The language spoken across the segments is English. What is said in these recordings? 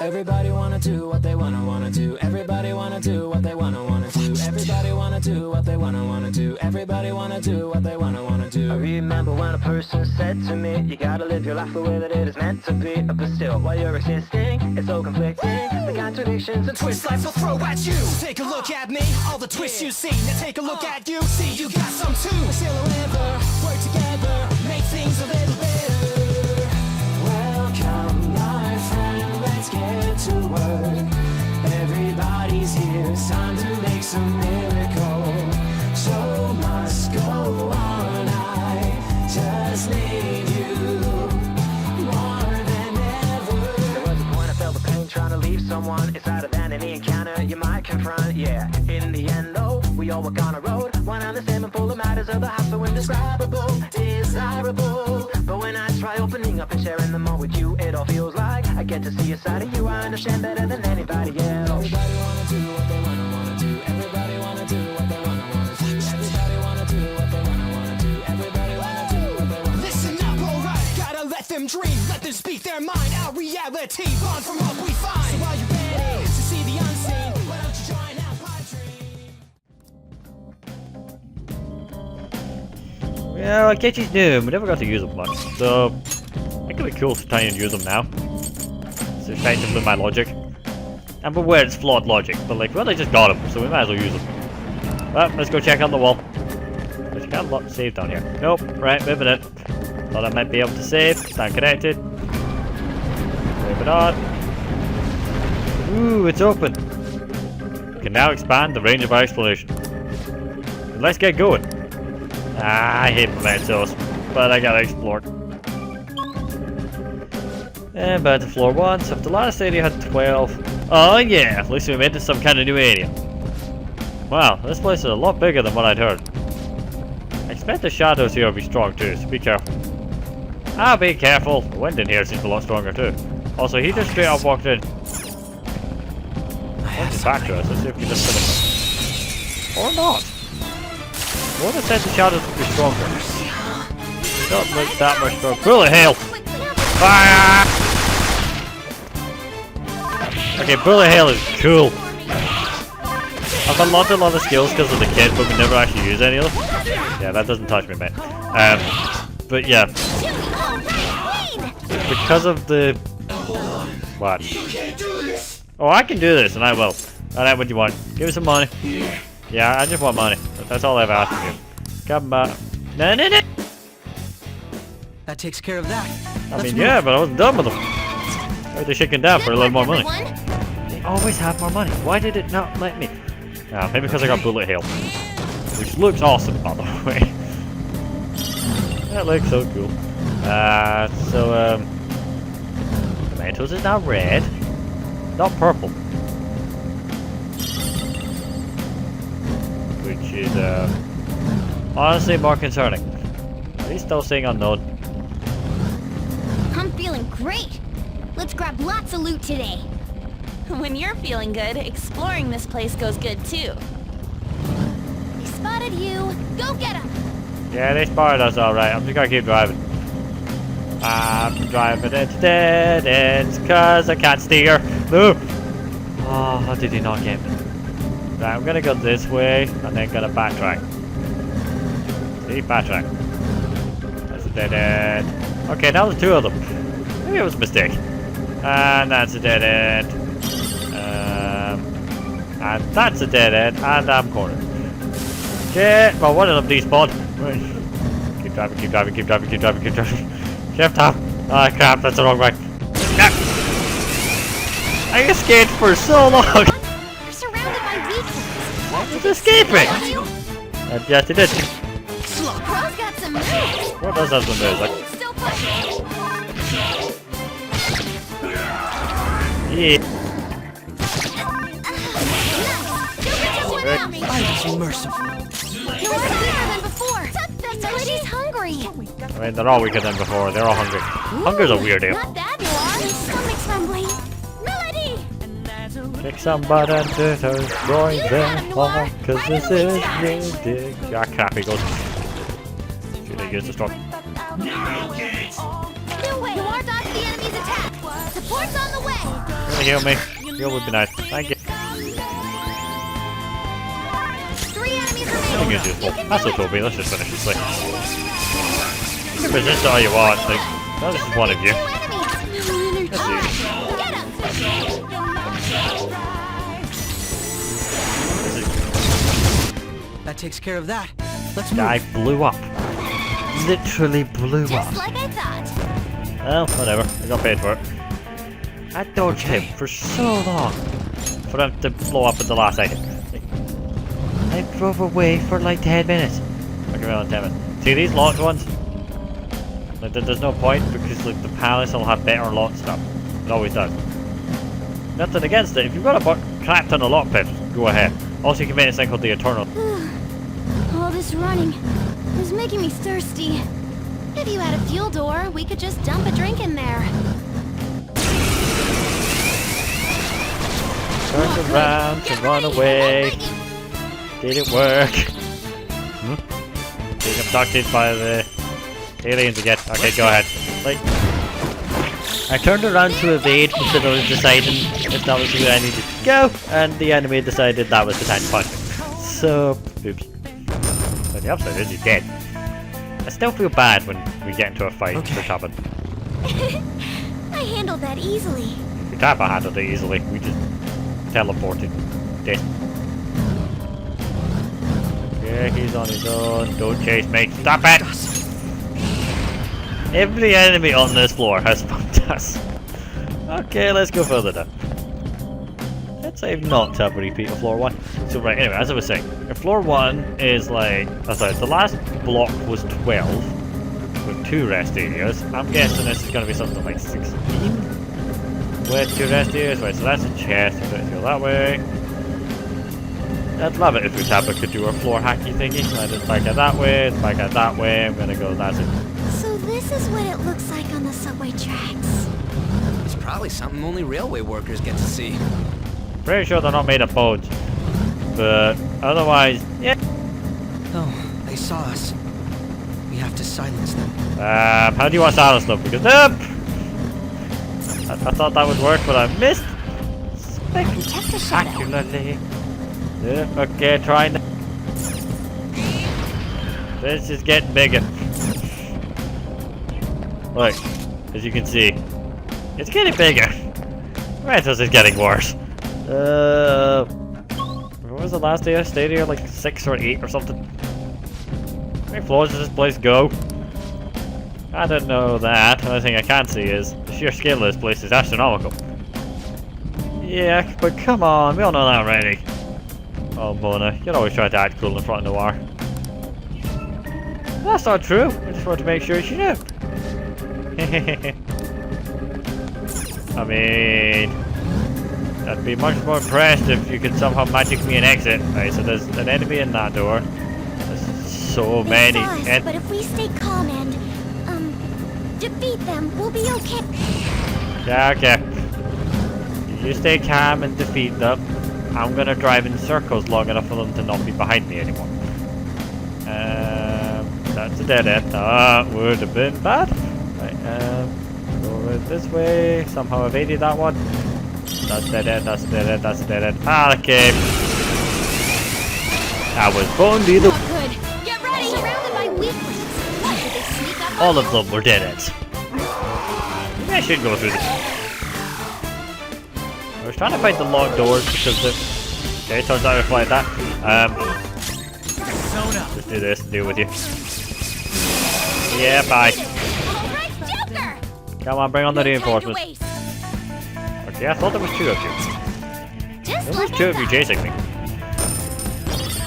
Everybody wanna do what they wanna do. Everybody wanna do what they wanna do. Everybody wanna do what they wanna do. Everybody wanna do what they wanna do. I remember when a person said to me, you gotta live your life the way that it is meant to be. But still, while you're existing, it's so conflicting. The contradictions and twists life will throw at you. Take a look at me, all the twists you see. Now take a look at you, see you got some too. Still ever work together, make things a little better. Welcome, my friend, let's get to work. Everybody's here, it's time to make some miracle. Show must go on, I just need you more than ever. There was a point I felt the pain trying to leave someone. It's harder than any encounter you might confront, yeah. In the end though, we all walk on a road, one and the same and full of matters of the heart, so indescribable, desirable. But when I try opening up and sharing them all with you, it all feels like I get to see a side of you I understand better than anybody else. Everybody wanna do what they wanna do. Everybody wanna do what they wanna do. Everybody wanna do what they wanna do. Everybody wanna do what they wanna do. Listen up, alright. Gotta let them dream, let them speak their mind. Our reality, born from what we find. So while you're ready to see the unseen, why don't you join our pipe dream? Yeah, I get you new. We never got to use them much, so it could be cool to try and use them now. It's effectively my logic. I'm aware it's flawed logic, but like, well, I just got them, so we might as well use them. Well, let's go check on the wall. There's kind of a lot to save down here. Nope, right, moving it. Thought I might be able to save. Stand connected. Moving on. Ooh, it's open. We can now expand the range of our exploration. Let's get going. Ah, I hate mementos, but I gotta explore. And back to floor 1, so if the last area had 12... Oh yeah, at least we made it some kind of new area. Wow, this place is a lot bigger than what I'd heard. I expect the shadows here will be strong too, so be careful. Ah, be careful! The wind in here seems a lot stronger too. Also, he just straight up walked in. What's back to us? Let's see if we can just finish him. Or not. What if the shadows would be stronger? They don't look that much stronger. Bullet hail! Fire! Okay, bullet hail is cool. I've unlocked a lot of skills because of the kid, but we never actually use any of them. Yeah, that doesn't touch me, mate. But yeah. Because of the... What? Oh, I can do this, and I will. Alright, what do you want? Give me some money. Yeah, I just want money. That's all I've asked of you. Come on. No, no, no! That takes care of that. I mean, yeah, but I wasn't done with them. Why they shaking down for a little more money? They always have more money. Why did it not let me? Maybe because I got bullet hail. Which looks awesome, by the way. That looks so cool. Mementos is now red, not purple. Which is, honestly more concerning. He's still saying unknown. I'm feeling great. Let's grab lots of loot today. When you're feeling good, exploring this place goes good too. They spotted you. Go get them. Yeah, they spotted us alright. I'm just gonna keep driving. I'm driving into dead ends because I can't steer. No! Oh, how did he not get me? Right, I'm gonna go this way and then gonna backtrack. See, backtrack. That's a dead end. Okay, now there's two of them. Maybe it was a mistake. And that's a dead end. And that's a dead end, and I'm cornered. Okay, well, one of them despawned. Keep driving, keep driving, keep driving, keep driving, keep driving. Shift up. Oh crap, that's the wrong way. I escaped for so long. We're surrounded by vehicles. I was escaping. And yes, it did. Bro's got some moves. What does have some moves? Like, Still pushing. yeah. I was merciful. You're more weaker than before. That lady's hungry. I mean, they're all weaker than before. They're all hungry. Hunger's a weird deal. Not that you are. Stomach's rumbling. Melody. Kick some butt and destroy them all, cause this is ridiculous. Ah, crap, he goes. Should I use the storm? New way. You are dodging the enemy's attack. Support's on the way. wanna heal me? Heal would be nice. Thank you. 3 enemies I remaining. think it's useful. That's what Toby, let's just finish this thing. You can resist all you want, like, that's just one of you. 2 enemies. No energy. Let's see. Get 'em. This is That takes care of that. Let's move. guy blew up. Literally blew up. Just like I thought. Well, whatever. I got paid for it. I dodged him for so long. For him to blow up at the last second. I drove away for like 10 minutes. Okay, well, 10 minutes. See these locked ones? Like, there's no point because like the palace will have better lock stuff. It always does. Nothing against it. If you've got a cracked on a lock pit, go ahead. Also, you can make this thing called the Eternal. All this running is making me thirsty. If you had a fuel door, we could just dump a drink in there. Turned around to run away. Didn't work. Being abducted by the aliens again. Okay, go ahead. Like, I turned around to evade because I was deciding if that was where I needed to go, and the enemy decided that was the time to punch me. So, oops. But the upside is he's dead. I still feel bad when we get into a fight Okay. for Tubman. I handled that easily. We Tappa handled it easily. We just teleported. Dead. Yeah, he's on his own. Don't chase me. Stop it! Every enemy on this floor has found us. Okay, let's go further down. Let's save not to have a repeat of floor 1. So right, anyway, as I was saying, if floor 1 is like, sorry, the last block was 12 with 2 rest areas. I'm guessing this is going to be something like 16 with 2 rest areas. Right, so that's a chest. So let's go that way. I'd love it if Utapa could do a floor hacky thingy. I just back out that way, back out that way. I'm gonna go. That's it. So this is what it looks like on the subway tracks. It's probably something only railway workers get to see. Pretty sure they're not made of bones, but otherwise, yeah. Oh, they saw us. We have to silence them. How do you want silence them? Because nope. I thought that would work, but I missed spectacularly. Yeah, okay, trying. This is getting bigger. Look, as you can see, it's getting bigger. Mementos is getting worse. What was the last day I stayed here? Like 6 or 8 or something. How many floors does this place go? I don't know that. The only thing I can see is the sheer scale of this place is astronomical. Yeah, but come on, we all know that already. Oh, Mona, you're always trying to act cool in front of Noir. That's not true. I just wanted to make sure you knew. I mean, I'd be much more impressed if you could somehow magic me an exit. Right, so there's an enemy in that door. There's so many. They saw us, but if we stay calm and, defeat them, we'll be okay. Yeah, okay. You stay calm and defeat them. I'm gonna drive in circles long enough for them to not be behind me anymore. That's a dead end. That would have been bad. Right, go this way. Somehow evaded that one. That's dead end, that's dead end, that's dead end. Ah, okay. I was boned either. Not good. Get ready. Surrounded by weaklings. Why did they sneak up on All of us? them were dead ends. Maybe I should go through this. I was trying to find the locked doors because the... Okay, turns out it's like that. Just do this and deal with you. Yeah, bye. All right, Joker. Come on, bring on the No time to reinforcements. waste. Okay, I thought there was 2 of you. Just There was like 2 I of you thought. chasing me.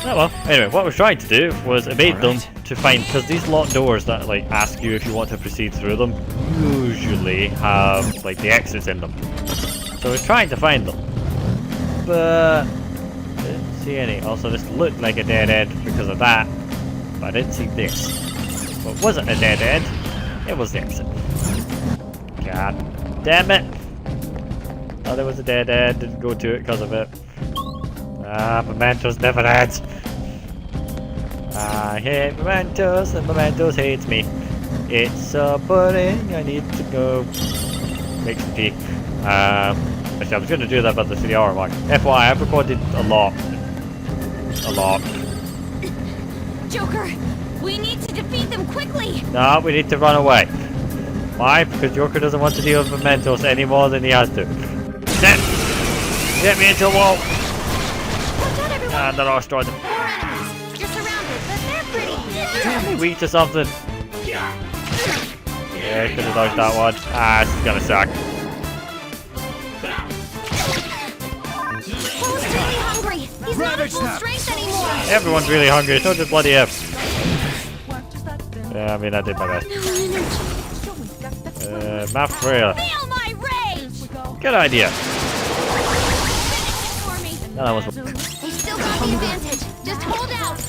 Oh well. Anyway, what I was trying to do was evade them Alright. to find, because these locked doors that like ask you if you want to proceed through them usually have like the exits in them. So I was trying to find them, but didn't see any. Also, this looked like a dead end because of that, but I didn't see this. What wasn't a dead end? It was the exit. God damn it! Oh, there was a dead end. Didn't go to it because of it. Ah, Mementos never ends. I hate Mementos and Mementos hates me. It's so boring. I need to go make some tea. Actually, I was gonna do that about the 3 hour mark. FYI, I've recorded a lot. A lot. Joker, we need to defeat them quickly. No, we need to run away. Why? Because Joker doesn't want to deal with mementos any more than he has to. Sit! Get me into a wall! Watch out, everyone. And they're all destroyed. More enemies. You're surrounded, but they're pretty. Damn me weak to something. Yeah, could have dodged that one. Ah, this is gonna suck. Paul's really hungry. He's not at full strength anymore. Everyone's really hungry, so just bloody F. Yeah, I mean, I did my best. Map trail. Feel my rage. Good idea. For me. No, that was. They still got the advantage. Just hold out.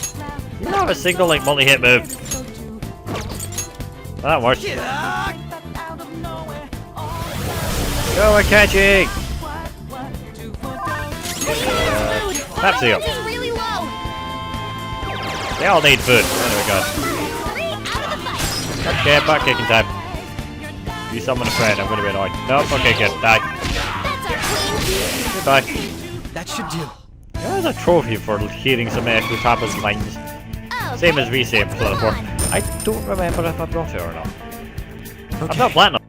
You don't have a single like multi-hit move. Well, that works. Go, we're catching. That's the up. Energy's really low. They all need food. There we go. 3 out of the fight. Okay, butt kicking time. You summon a friend. I'm gonna be annoyed. Nope. Okay, good. Die. That's our queen. Goodbye. That should do. There's a trophy for hearing some who happens lines. Oh, Same as V-Same for the 4. I don't remember if I brought it or not. I'm not platinum.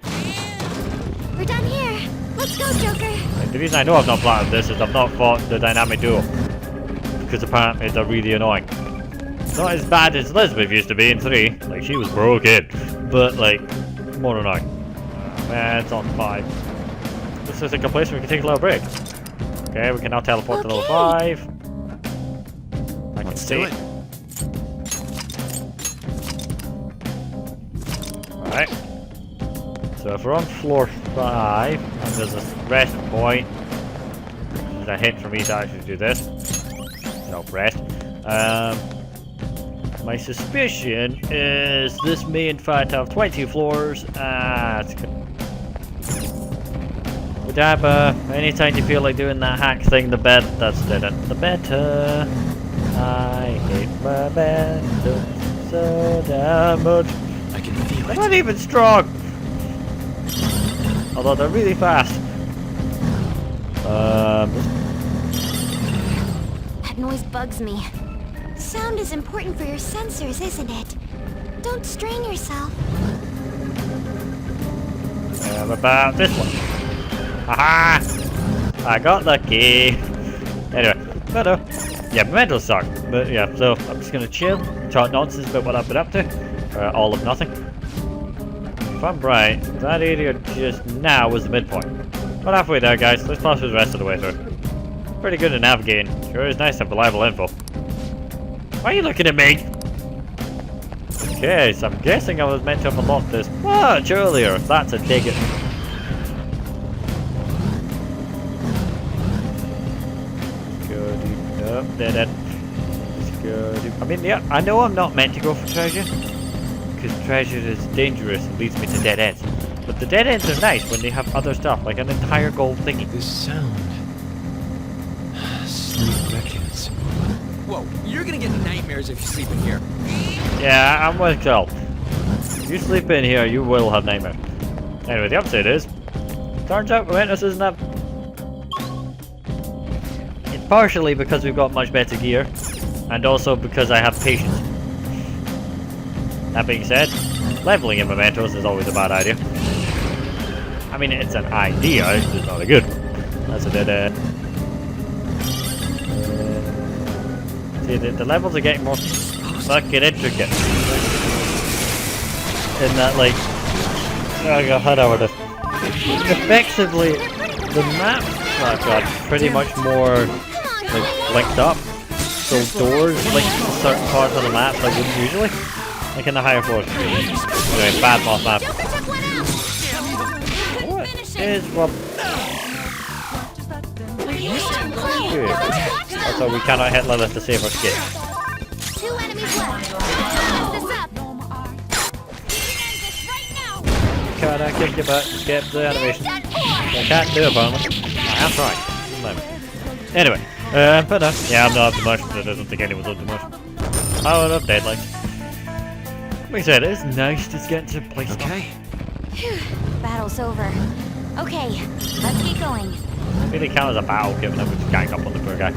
we're done here. Let's go, Joker. The reason I know I've not platinum this is I've not fought the dynamic duo. Because apparently they're really annoying. Not as bad as Elizabeth used to be in 3. Like, she was broken. But, like, more annoying. It's on 5. This is like a place where we can take a little break. Okay, we can now teleport to level 5. I can see it. Alright. So if we're on floor 5, and there's a rest point, there's a hint for me to actually do this. No, rest. My suspicion is this may in fact have 20 floors. Whatever. Anytime you feel like doing that hack thing, the better. The better. I hate my bed so damn much. I can feel They're it. not even strong. Although they're really fast. That noise bugs me. Sound is important for your sensors, isn't it? Don't strain yourself. About this one. Haha! I got lucky. Anyway, but yeah, mementos suck. But yeah, so I'm just gonna chill, talk nonsense about what I've been up to. All of nothing. If I'm right, that area just now was the midpoint. But halfway there, guys. Let's pass through the rest of the way through. Pretty good at navigating. Sure is nice to have reliable info. Why are you looking at me? Okay, so I'm guessing I was meant to have unlocked this much earlier. That's a dig it. Go deep up, dead end. Let's go deep. I mean, yeah, I know I'm not meant to go for treasure. Because treasure is dangerous and leads me to dead ends. But the dead ends are nice when they have other stuff, like an entire gold thingy. This sound. Sleep records. Whoa, you're gonna get nightmares if you sleep in here. Yeah, I'm with Kel. If you sleep in here, you will have nightmares. Anyway, the upside is, turns out mementos isn't that. It's partially because we've got much better gear, and also because I have patience. That being said, leveling in mementos is always a bad idea. I mean, it's an idea, it's just not a good one. That's a dead end. See, the levels are getting more fucking intricate. In that, like, oh god, how do I this? Effectively, the map got pretty much more like linked up. So doors link to certain parts of the map that wouldn't usually, like in the higher floors. Anyway, bad moth map. What is what? Good. Also, we cannot hit Lilith to save our skip. 2 enemies left. Let's this up. Can I kick your butt? Skip the animation. I can't do it, apparently. I have tried. Anyway, but no. Yeah, I'm not up to much, but I don't think anyone's up to much. Power up deadlight. Like I said, it's nice to get to play stuff. Okay. Battle's over. Okay, let's get going. Really count as a battle, given that we just gang up on the poor guy.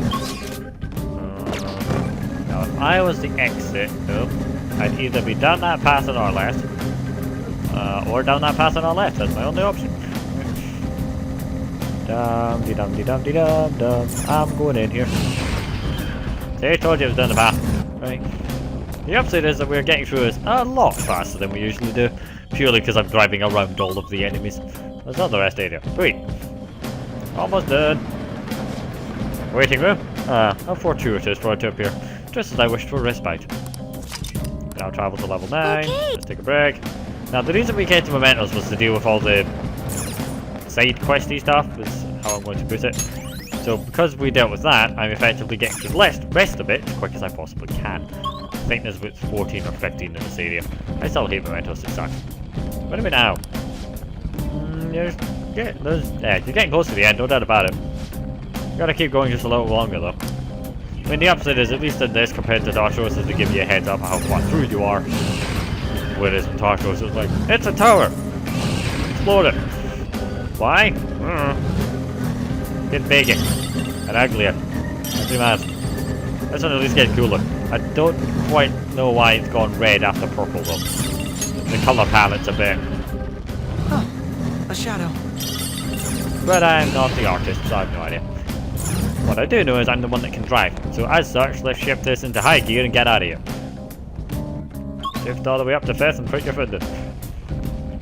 Now, if I was the exit, though, I'd either be down that path on our left, or down that path on our left. That's my only option. Dum de dum de dum de dum dum. I'm going in here. See, I told you it was down the path. Right. The upside is that we're getting through this a lot faster than we usually do, purely because I'm driving around all of the enemies. There's not the rest area. Sweet. Almost done. Waiting room? How fortuitous for it to appear. Just as I wished for a respite. Now travel to level 9. Okay. Let's take a break. Now the reason we came to mementos was to deal with all the side questy stuff, is how I'm going to put it. So because we dealt with that, I'm effectively getting to the rest of it as quick as I possibly can. I think there's about 14 or 15 in this area. I still hate mementos, it sucks. Where are we now? You're getting close to the end, no doubt about it. You gotta keep going just a little longer though. I mean, the upside is, at least in this compared to Dark Souls, is to give you a heads up how far through you are. Whereas in Dark Souls, it's like, it's a tower! Explode it! Why? Get bigger and uglier. Pretty mad. This one at least gets cooler. I don't quite know why it's gone red after purple though. The colour palette's a bit. Oh, a shadow. But I'm not the artist, so I have no idea. What I do know is I'm the one that can drive. So as such, let's shift this into high gear and get out of here. Shift all the way up to 5th and put your foot in.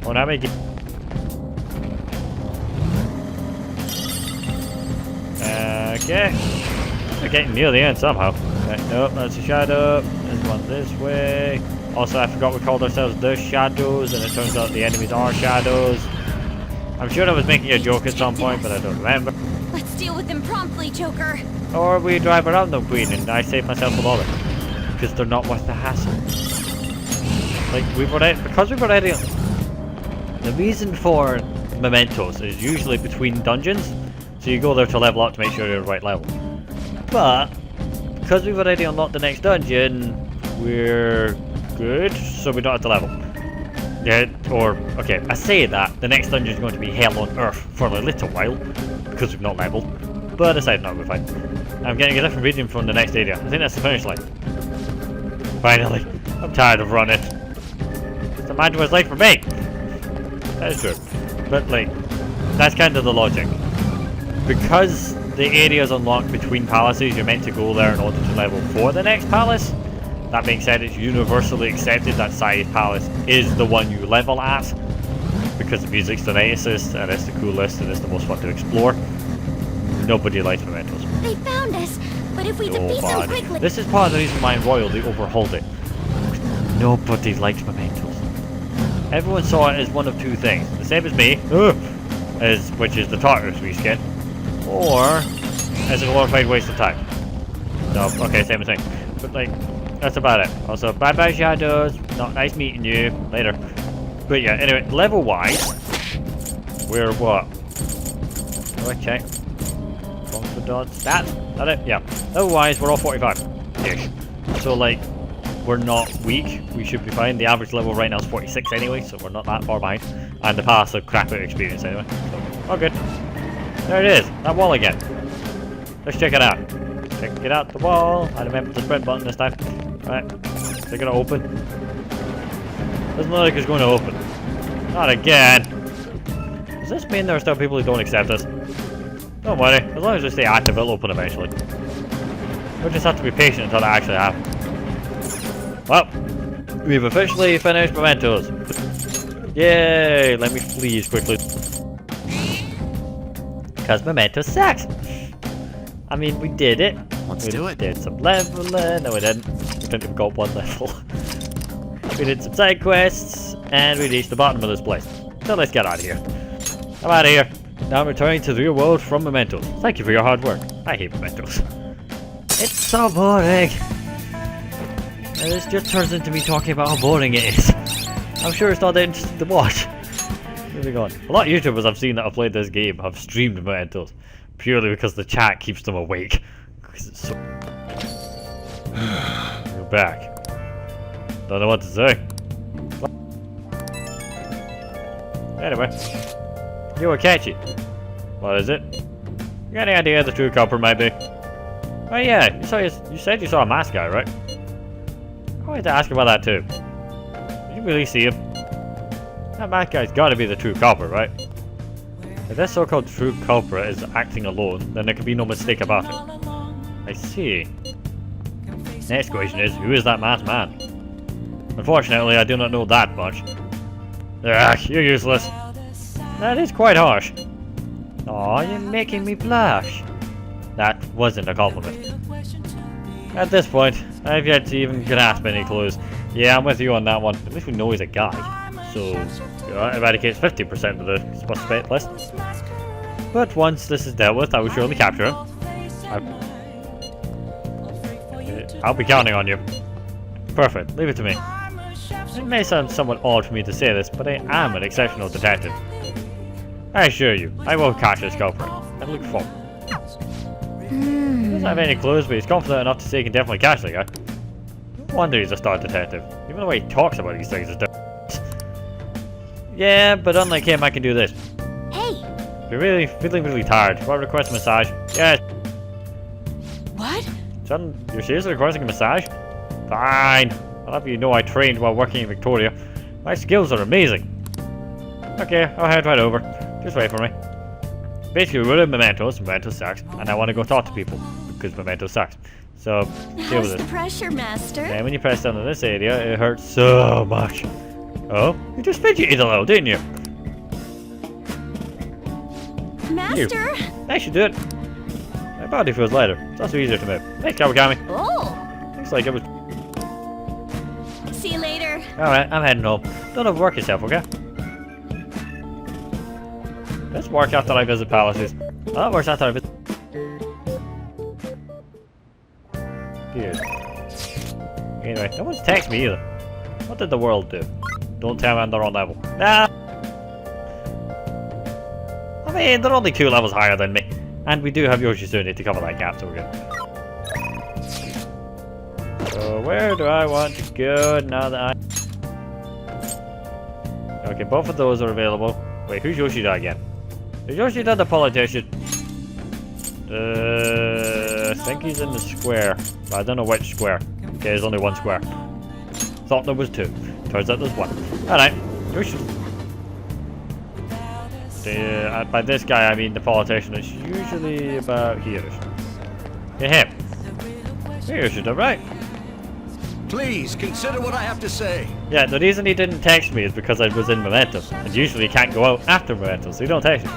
Won't have me. Okay. We're getting near the end somehow. Right, nope, that's a shadow. There's one this way. Also, I forgot we called ourselves the Shadows, and it turns out the enemies are shadows. I'm sure I was making a joke at some point, but I don't remember. Let's deal with them promptly, Joker. Or we drive around them, Queen, and I save myself a bother. Because they're not worth the hassle. Like, because we've already... The reason for mementos is usually between dungeons. So you go there to level up to make sure you're the right level. But, because we've already unlocked the next dungeon, we're good, so we don't have to level. Yeah, or, okay, I say that, the next dungeon is going to be hell on earth for a little while, because we've not leveled. But aside, no, we're fine. I'm getting a different reading from the next area. I think that's the finish line. Finally, I'm tired of running. The man was late for me. That is true. But, like, that's kind of the logic. Because the area is unlocked between palaces, you're meant to go there in order to level for the next palace. That being said, it's universally accepted that Sai's palace is the one you level at. Because the music's the nicest, and it's the coolest, and it's the most fun to explore. Nobody likes mementos. They found us, but if we defeat them quickly... This is part of the reason why in Royal they overhauled it. Nobody likes mementos. Everyone saw it as one of two things. The same as me, which is the Tartarus reskin, or as a glorified waste of time. So, okay, same thing. But, like, that's about it. Also, bye-bye, Shadows. Not nice meeting you. Later. But yeah, anyway, level-wise, we're what? Do I check? For dodge stats? Is that it? Yeah. Level-wise, we're all 45-ish. So, like, we're not weak. We should be fine. The average level right now is 46 anyway, so we're not that far behind. And the pass of crap out experience anyway. So, all good. There it is. That wall again. Let's check it out. Check it out the wall. I remember the sprint button this time. Right. Is it going to open? Doesn't look like it's going to open. Not again. Does this mean there are still people who don't accept us? Don't worry. As long as we stay active, it'll open eventually. We'll just have to be patient until that actually happens. Well, we've officially finished mementos. Yay! Let me flee as quickly. Because mementos sucks. I mean, we did it. Let's do it. We did some leveling. No, we didn't. We didn't even got one level. We did some side quests, and we reached the bottom of this place. So let's get out of here. I'm out of here. Now I'm returning to the real world from mementos. Thank you for your hard work. I hate mementos. It's so boring. And this just turns into me talking about how boring it is. I'm sure it's not that interesting to watch. Moving on. A lot of YouTubers I've seen that have played this game have streamed mementos. Purely because the chat keeps them awake. Because it's so... We're back. Don't know what to say. Anyway. You will catch it. What is it? You got any idea the true culprit might be? Oh yeah, you said you saw a masked guy, right? I wanted to ask about that too. Did you really see him? That masked guy's gotta be the true culprit, right? If this so-called true culprit is acting alone, then there can be no mistake about it. I see. Next question is, who is that masked man? Unfortunately, I do not know that much. Ugh, you're useless. That is quite harsh. Aw, you're making me blush. That wasn't a compliment. At this point, I've yet to even grasp any clues. Yeah, I'm with you on that one. At least we know he's a guy. So, that eradicates 50% of the suspect list. But once this is dealt with, I will surely capture him. I'll be counting on you. Perfect, leave it to me. It may sound somewhat odd for me to say this, but I am an exceptional detective. I assure you, I will catch this culprit. I look forward. He doesn't have any clues, but he's confident enough to say he can definitely catch the guy. No wonder he's a star detective. Even the way he talks about these things is different. Yeah, but unlike him, I can do this. Hey! If you're really feeling really tired, will I request a massage? Yes. What? Son, you're seriously requesting a massage? Fine. I'll have you know I trained while working in Victoria. My skills are amazing. Okay, I'll head right over. Just wait for me. Basically, we're in Mementos. Mementos sucks, and I want to go talk to people because Mementos sucks. So, deal with How's it. the pressure, Master? And when you press down on this area, it hurts so much. Oh, you just fidgeted a little, didn't you? Master? I should do it. My body feels lighter. It's also easier to move. Thanks, Kawakami. Oh! Looks like it was. See you later. Alright, I'm heading home. Don't overwork yourself, okay? Let's work after I visit palaces. Oh, that works after I visit. Good. Anyway, no one's texted me either. What did the world do? Don't tell me I'm the wrong level. Nah! I mean, they're only 2 levels higher than me. And we do have Yoshizune to cover that gap, so we're good. So, where do I want to go now that I... Okay, both of those are available. Wait, who's Yoshida again? Is Yoshida the politician? I think he's in the square. But I don't know which square. Okay, there's only 1 square. Thought there was 2. Turns out there's 1. Alright, Yoshida. By this guy, I mean the politician is usually about here. Yeah, him. Hey, Yoshida, right? Please, consider what I have to say. Yeah, the reason he didn't text me is because I was in Mementos, and usually he can't go out after Mementos, so he don't text me.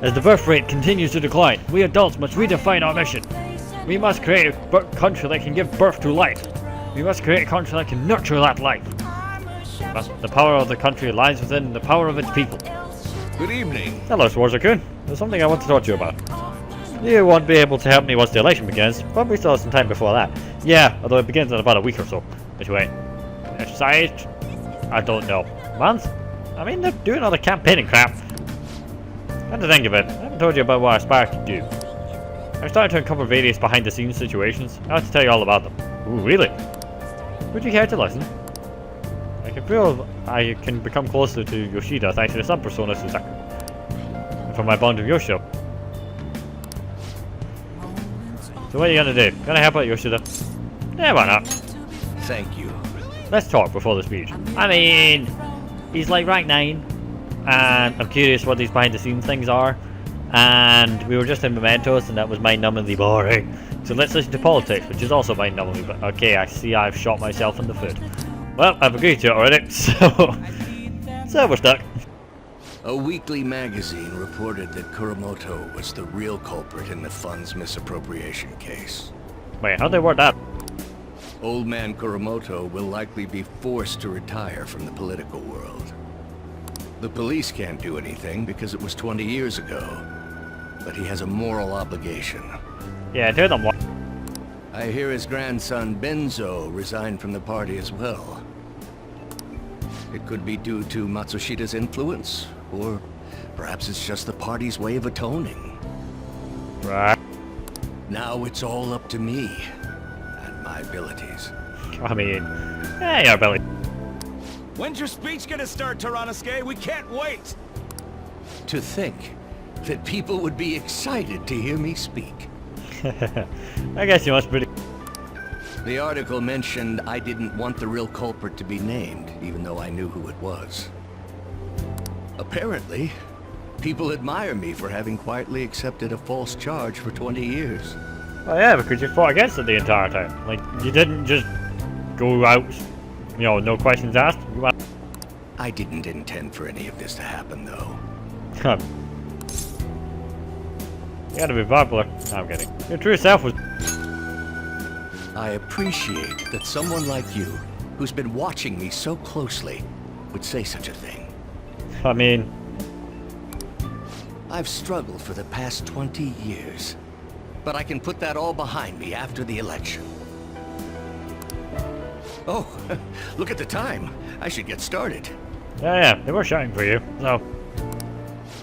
As the birth rate continues to decline, we adults must redefine our mission. We must create a country that can give birth to life. We must create a country that can nurture that life. The power of the country lies within the power of its people. Good evening. Hello, Schwarzer-kun. There's something I want to talk to you about. You won't be able to help me once the election begins, but we still have some time before that. Yeah, although it begins in about a week or so. Which way? Exercise? I don't know. Month? I mean, they're doing all the campaigning crap. Come to think of it, I haven't told you about what I aspire to do. I'm starting to uncover various behind-the-scenes situations. I have to tell you all about them. Ooh, really? Would you care to listen? I can feel I can become closer to Yoshida thanks to the sub-persona Suzaku. And from my bond with Yoshio. So what are you gonna do? Gonna help out Yoshida? Yeah, why not? Thank you. Let's talk before the speech. I mean, he's like rank 9, and I'm curious what these behind-the-scenes things are. And we were just in Mementos, and that was mind-numbingly boring. So let's listen to politics, which is also mind-numbingly. But okay, I see I've shot myself in the foot. Well, I've agreed to it already, so we're stuck. A weekly magazine reported that Kuromoto was the real culprit in the fund's misappropriation case. Wait, how'd they word that? Old man Kuromoto will likely be forced to retire from the political world. The police can't do anything because it was 20 years ago, but he has a moral obligation. Yeah, do them. I hear his grandson Benzo resigned from the party as well. It could be due to Matsushida's influence, or perhaps it's just the party's way of atoning. Right. Now it's all up to me and my abilities. I mean, yeah, your ability. When's your speech gonna start, Tyranosuke? We can't wait! To think that people would be excited to hear me speak. I guess you must pretty. The article mentioned I didn't want the real culprit to be named, even though I knew who it was. Apparently, people admire me for having quietly accepted a false charge for 20 years. Oh yeah, because you fought against it the entire time. Like, you didn't just go out, you know, no questions asked. You went... I didn't intend for any of this to happen, though. You gotta be popular. No, I'm kidding. Your true self was... I appreciate that someone like you, who's been watching me so closely, would say such a thing. I mean... I've struggled for the past 20 years, but I can put that all behind me after the election. Oh, look at the time. I should get started. Yeah, they were shouting for you, so...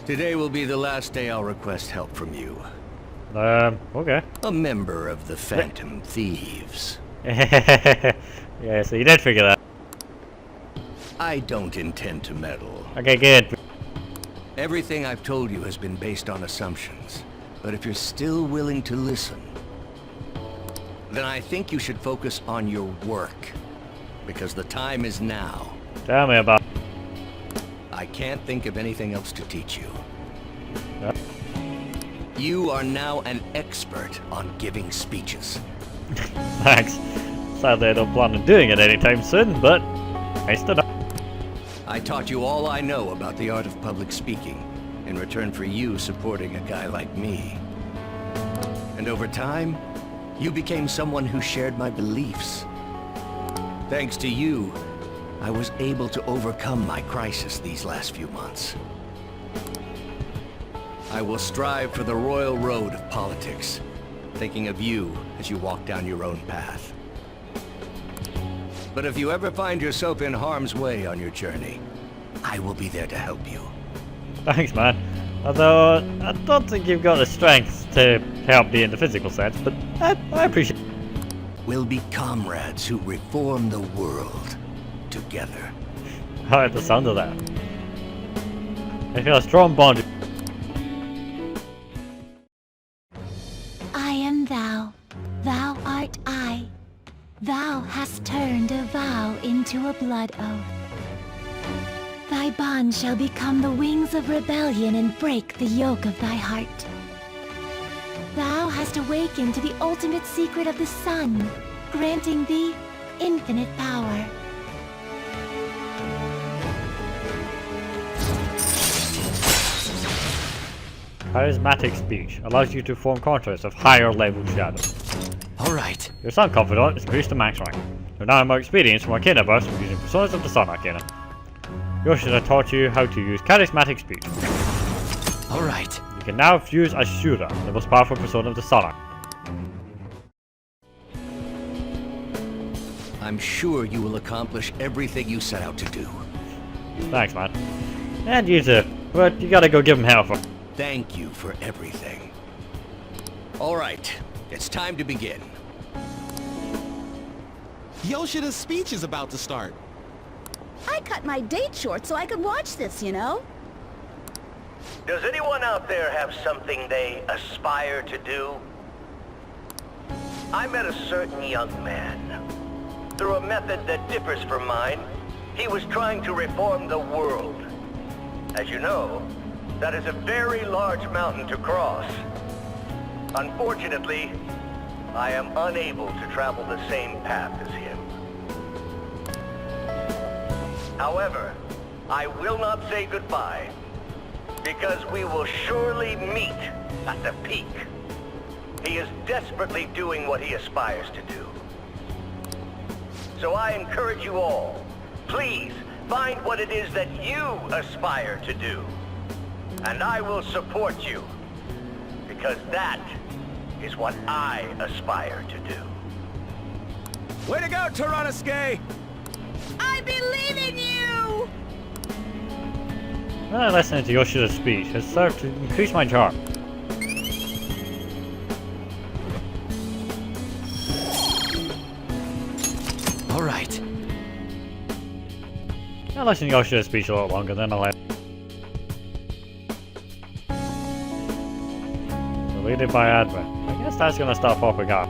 Today will be the last day I'll request help from you. Okay. A member of the Phantom Thieves. Yeah, so you did figure that. I don't intend to meddle. Okay, good. Everything I've told you has been based on assumptions. But if you're still willing to listen, then I think you should focus on your work. Because the time is now. Tell me about... I can't think of anything else to teach you. Yep. You are now an expert on giving speeches. Thanks. Sadly, I don't plan on doing it anytime soon, but... I stood up. I taught you all I know about the art of public speaking, in return for you supporting a guy like me. And over time, you became someone who shared my beliefs. Thanks to you, I was able to overcome my crisis these last few months. I will strive for the royal road of politics, thinking of you as you walk down your own path. But if you ever find yourself in harm's way on your journey, I will be there to help you. Thanks, man. Although, I don't think you've got the strength to help me in the physical sense, but I appreciate it. We'll be comrades who reform the world together. I like the sound of that. I feel a strong bond. I am thou, thou art I. Thou hast turned a vow into a blood oath. Thy bond shall become the wings of rebellion and break the yoke of thy heart. Thou hast awakened to the ultimate secret of the sun, granting thee infinite power. Charismatic speech allows you to form contrasts of higher level shadows. Alright. Your Sun Confidant is increased to max rank. You're now more experienced from Arcana Burst from using Personas of the Sun Arcana. Yoshida taught you how to use charismatic speech. Alright. You can now use Ashura, the most powerful persona of the Sun Arcana. I'm sure you will accomplish everything you set out to do. Thanks, man. And you too. But you gotta go give him hell for. Thank you for everything. Alright, it's time to begin. Yoshida's speech is about to start. I cut my date short so I could watch this, you know? Does anyone out there have something they aspire to do? I met a certain young man. Through a method that differs from mine, he was trying to reform the world. As you know, that is a very large mountain to cross. Unfortunately, I am unable to travel the same path as him. However, I will not say goodbye, because we will surely meet at the peak. He is desperately doing what he aspires to do. So I encourage you all, please find what it is that you aspire to do. And I will support you, because that is what I aspire to do. Way to go, Tyranosuke! I believe in you! Listening to Yoshida's speech has served to increase my charm. Alright. I'll listen to Yoshida's speech a lot longer, then I'll Deleted by admin. I guess that's gonna stop what we got.